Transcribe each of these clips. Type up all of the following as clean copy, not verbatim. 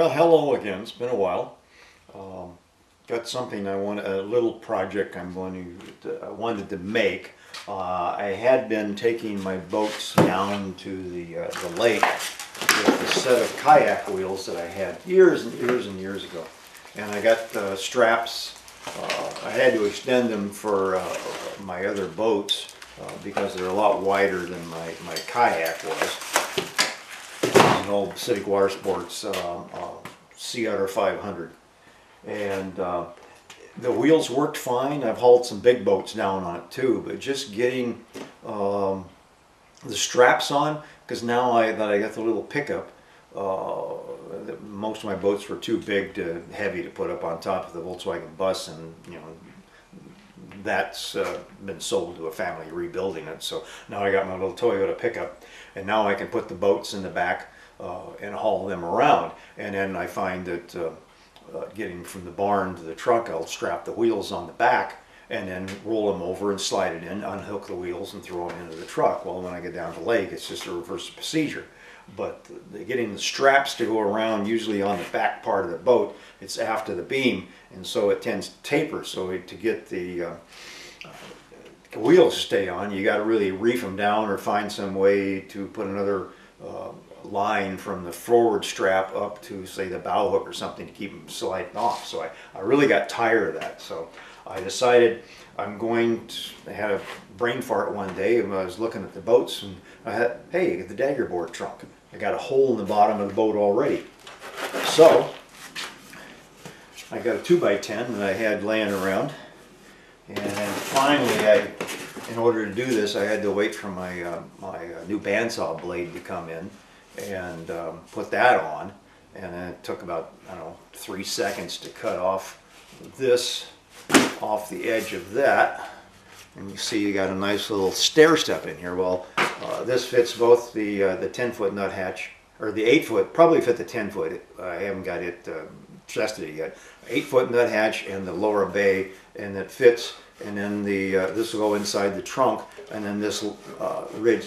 Well, hello again. It's been a while. Got something a little project I wanted to make. I had been taking my boats down to the lake with a set of kayak wheels that I had years and years and years ago. And I got the straps. I had to extend them for my other boats because they're a lot wider than my kayak was. An old Pacific Water Sports Sea Otter 500, and the wheels worked fine. I've hauled some big boats down on it too, but just getting the straps on, because now that I got the little pickup, most of my boats were too heavy to put up on top of the Volkswagen bus, and that's been sold to a family rebuilding it. So now I got my little Toyota pickup, and now I can put the boats in the back and haul them around. And then I find that getting from the barn to the truck, I'll strap the wheels on the back and then roll them over and slide it in, unhook the wheels and throw them into the truck. Well, when I get down to the lake, it's just a reverse procedure. But getting the straps to go around, usually on the back part of the boat, it's after the beam, and so it tends to taper. So to get the wheels to stay on, you got to really reef them down or find some way to put another line from the forward strap up to, say, the bow hook or something to keep them sliding off. So I really got tired of that. So I decided I had a brain fart one day, and I was looking at the boats, and I had, hey, the Daggerboard trunk. I got a hole in the bottom of the boat already. So I got a 2x10 that I had laying around, and then finally, in order to do this, I had to wait for my new bandsaw blade to come in and put that on, and then it took about, I don't know, 3 seconds to cut off this off the edge of that. And you see you got a nice little stair step in here. Well, this fits both the 10-foot nut hatch, or the 8-foot, probably fit the 10-foot. I haven't got it tested it yet. 8-foot nut hatch and the lower bay, and it fits. And then this will go inside the trunk, and then this ridge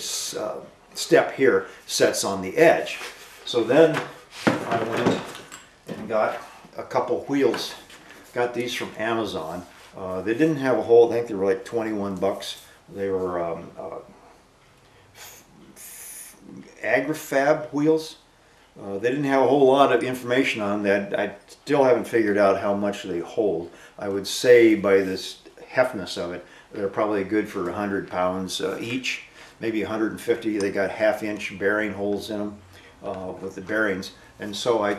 step here sets on the edge. So then I went and got a couple wheels. Got these from Amazon. They didn't have a hole. I think they were like 21 bucks. They were AgriFab wheels. They didn't have a whole lot of information on that. I still haven't figured out how much they hold. I would say by this heftness of it, they're probably good for 100 pounds each, maybe 150. They got 1/2-inch bearing holes in them with the bearings. And so I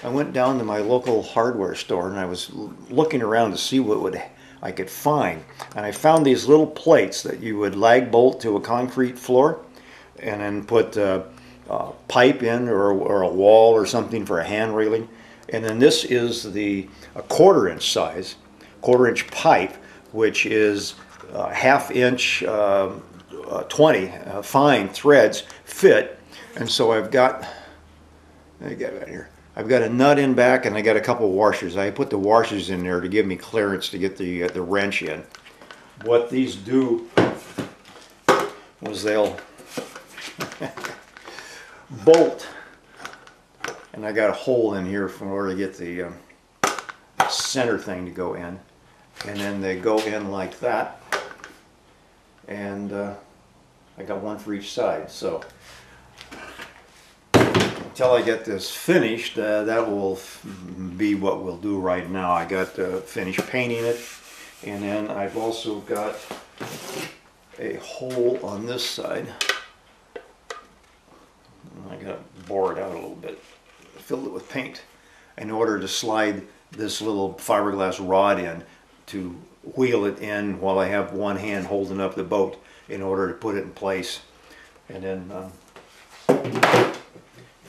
went down to my local hardware store, and I was looking around to see what I could find. And I found these little plates that you would lag bolt to a concrete floor, and then put a pipe in, or a wall or something for a hand railing. And then this is a 1/4-inch size, 1/4-inch pipe, which is 1/2-inch 20 fine threads fit. And so I've got right here. I've got a nut in back, and I got a couple washers. I put the washers in there to give me clearance to get the wrench in. What these do was they'll bolt, and I got a hole in here in order to get the center thing to go in, and then they go in like that, and I got one for each side. So until I get this finished, that will be what we'll do right now. I got to finish painting it, and then I've also got a hole on this side. I got to bore it out a little bit, filled it with paint, in order to slide this little fiberglass rod in to wheel it in while I have one hand holding up the boat in order to put it in place. And then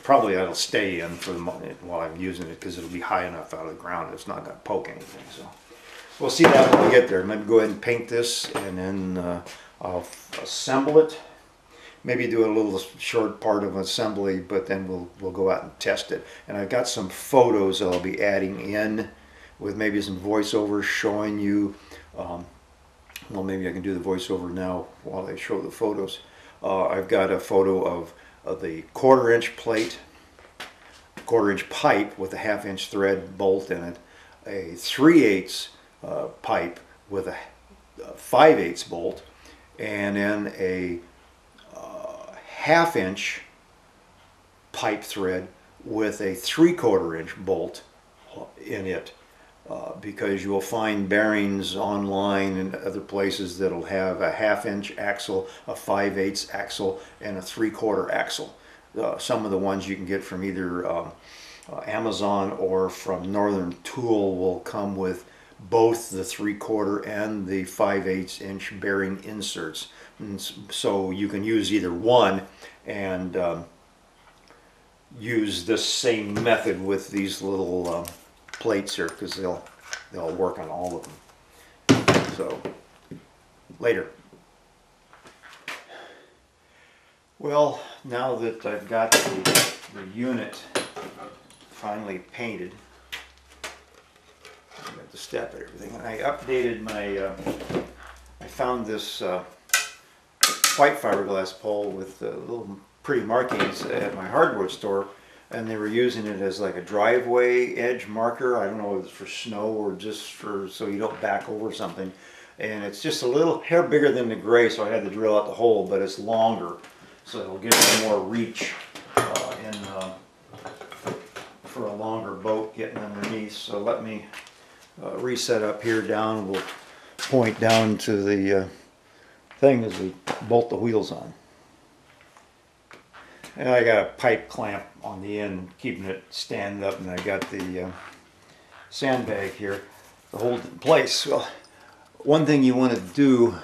probably that'll stay in for the moment while I'm using it, because it'll be high enough out of the ground. It's not going to poke anything. So we'll see that when we get there. Maybe go ahead and paint this, and then I'll assemble it. Maybe do a little short part of assembly, but then we'll go out and test it. And I've got some photos I'll be adding in, with maybe some voiceover showing you. Well, maybe I can do the voiceover now while I show the photos. I've got a photo of the 1/4-inch plate, 1/4 inch pipe with a 1/2 inch thread bolt in it, a 3/8 pipe with a 5/8 bolt, and then a 1/2 inch pipe thread with a 3/4 inch bolt in it, because you'll find bearings online and other places that'll have a 1/2 inch axle, a 5/8 axle, and a 3/4 axle. Some of the ones you can get from either Amazon or from Northern Tool will come with both the 3/4 and the 5/8 inch bearing inserts, and so you can use either one and use this same method with these little plates here, because they'll work on all of them. So later. Well, now that I've got the unit finally painted, I got the step and everything, and I updated my, I found this white fiberglass pole with little pretty markings at my hardware store, and they were using it as like a driveway edge marker. I don't know if it's for snow or just for so you don't back over something. And it's just a little hair bigger than the gray, so I had to drill out the hole, but it's longer, so it'll give me more reach for a longer boat getting underneath. So let me reset up here down. We'll point down to the thing as we bolt the wheels on. And I got a pipe clamp on the end keeping it stand up, and I got the sandbag here to hold it in place. Well, one thing you want to do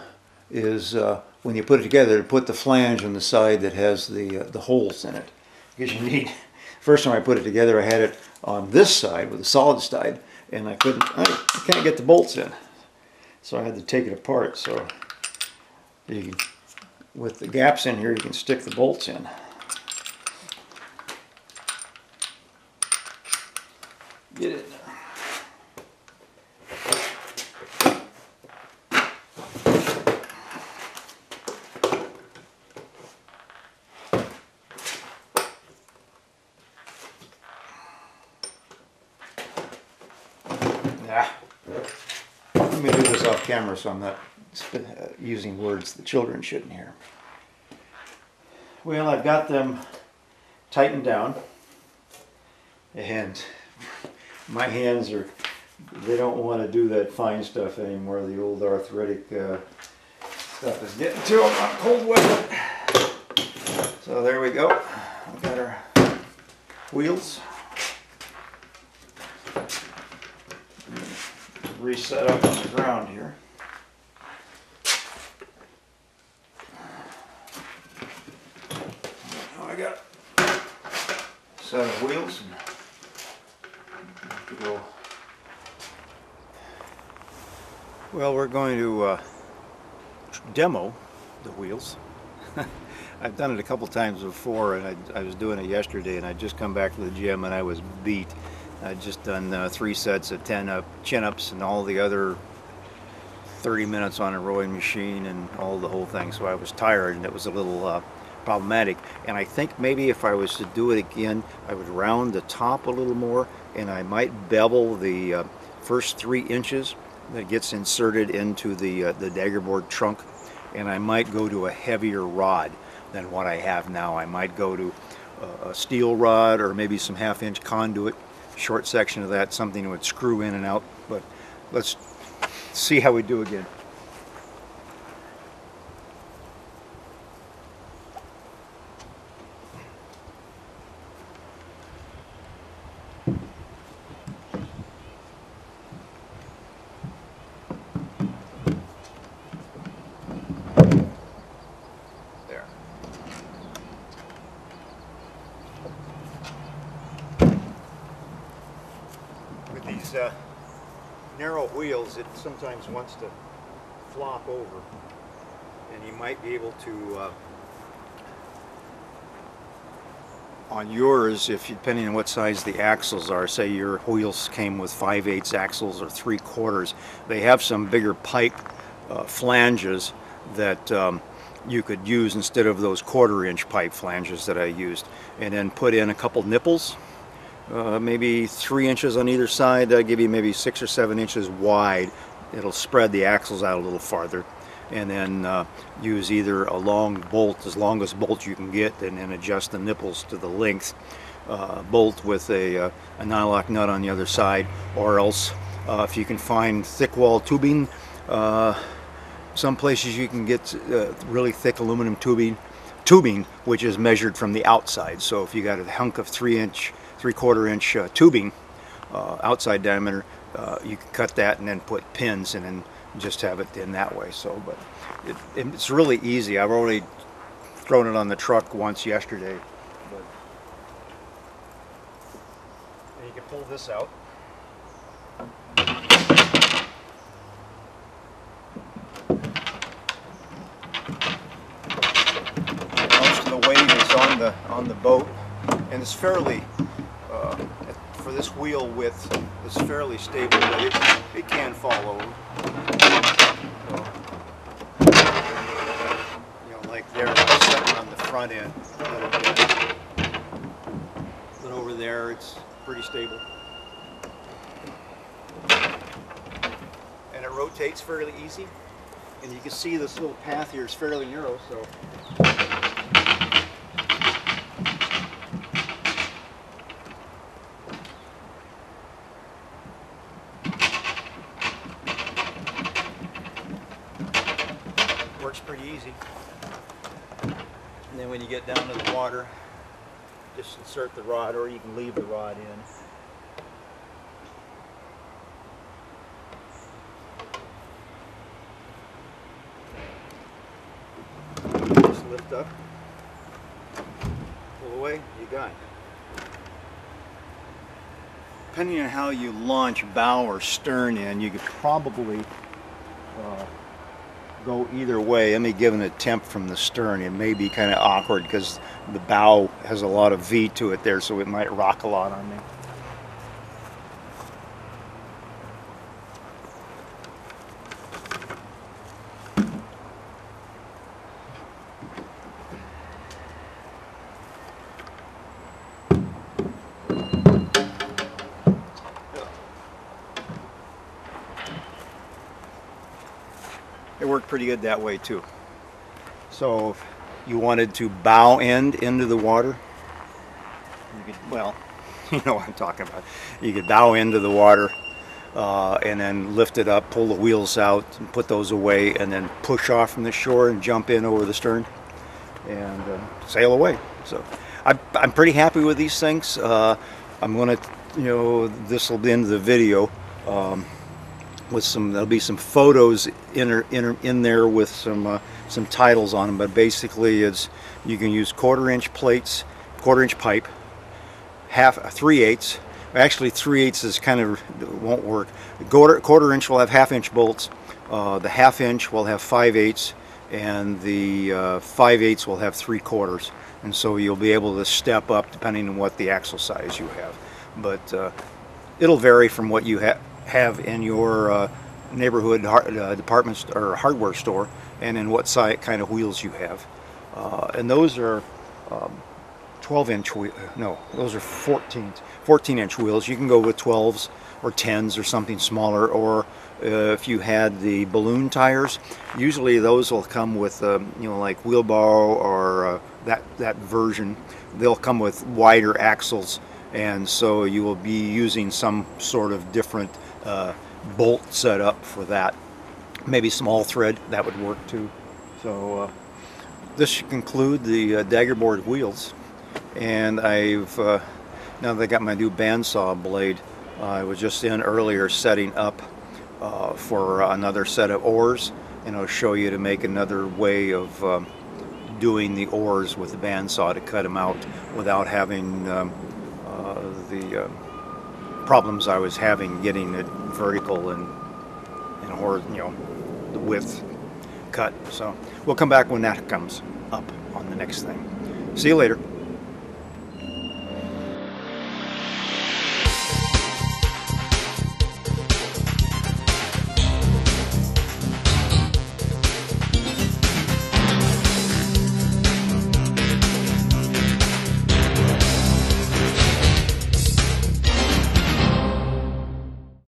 is when you put it together, to put the flange on the side that has the holes in it, because you need. First time I put it together, I had it on this side with the solid side, and I can't get the bolts in, so I had to take it apart. So with the gaps in here, you can stick the bolts in. Get it. Yeah. Let me do this off camera so I'm not using words the children shouldn't hear. Well, I've got them tightened down, and my hands they don't want to do that fine stuff anymore. The old arthritic stuff is getting to them. I'm cold with it. So there we go. We've got our wheels. Reset up on the ground here. Now I got a set of wheels. Go. Well, we're going to demo the wheels. I've done it a couple times before, and I was doing it yesterday, and I'd just come back to the gym and I was beat. I'd just done 3 sets of 10 chin-ups and all the other 30 minutes on a rowing machine and all the whole thing, so I was tired, and it was a little problematic. And I think maybe if I was to do it again, I would round the top a little more, and I might bevel the first 3 inches that gets inserted into the Daggerboard trunk, and I might go to a heavier rod than what I have now. I might go to a steel rod or maybe some 1/2 inch conduit, short section of that, something that would screw in and out. But let's see how we do again. These narrow wheels, it sometimes wants to flop over, and you might be able to on yours, if depending on what size the axles are, say your wheels came with 5/8 axles or 3/4, they have some bigger pipe flanges that you could use instead of those 1/4 inch pipe flanges that I used, and then put in a couple nipples maybe 3 inches on either side. That'll give you maybe 6 or 7 inches wide. It'll spread the axles out a little farther, and then use either a long bolt, as longest bolt you can get, and then adjust the nipples to the length bolt with a nylock nut on the other side, or else if you can find thick wall tubing, some places you can get really thick aluminum tubing which is measured from the outside. So if you got a hunk of 3/4 inch tubing, outside diameter, you can cut that and then put pins and then just have it in that way. So, but it's really easy. I've already thrown it on the truck once yesterday. But, and you can pull this out. Most of the weight is on the boat, and it's fairly for this wheel width, it's fairly stable, but it can fall over. So, you know, like there, it's sitting on the front end a little bit, but over there it's pretty stable, and it rotates fairly easy. And you can see this little path here is fairly narrow, so works pretty easy. And then when you get down to the water, just insert the rod, or you can leave the rod in. Just lift up, pull away, you got it. Depending on how you launch bow or stern in, you could probably go either way. Let me give an attempt from the stern. It may be kind of awkward because the bow has a lot of V to it there, so it might rock a lot on me. It worked pretty good that way too. So if you wanted to bow end into the water, you could, well, you know what I'm talking about. You could bow into the water and then lift it up, pull the wheels out and put those away, and then push off from the shore and jump in over the stern and sail away. So I'm pretty happy with these things. I'm going to, you know, this will be into the video. With there'll be some photos in there with some titles on them, but basically it's, you can use 1/4 inch plates, 1/4 inch pipe, 3/8. Actually 3/8 is kind of won't work. 1/4 inch will have 1/2 inch bolts. The 1/2 inch will have 5/8, and the 5/8 will have 3/4. And so you'll be able to step up depending on what the axle size you have. But it'll vary from what you have in your neighborhood department or hardware store, and in what size kind of wheels you have. And those are 12 inch no, those are 14 inch wheels. You can go with 12s or 10s or something smaller, or if you had the balloon tires, usually those will come with you know, like wheelbarrow or that version. They'll come with wider axles, and so you will be using some sort of different bolt setup for that. Maybe small thread, that would work too. So this should conclude the Daggerboard wheels. And I've now that I got my new bandsaw blade, I was just in earlier setting up for another set of oars, and I'll show you to make another way of doing the oars with the bandsaw to cut them out without having the problems I was having getting it vertical and you know, the width cut. So we'll come back when that comes up on the next thing. See you later.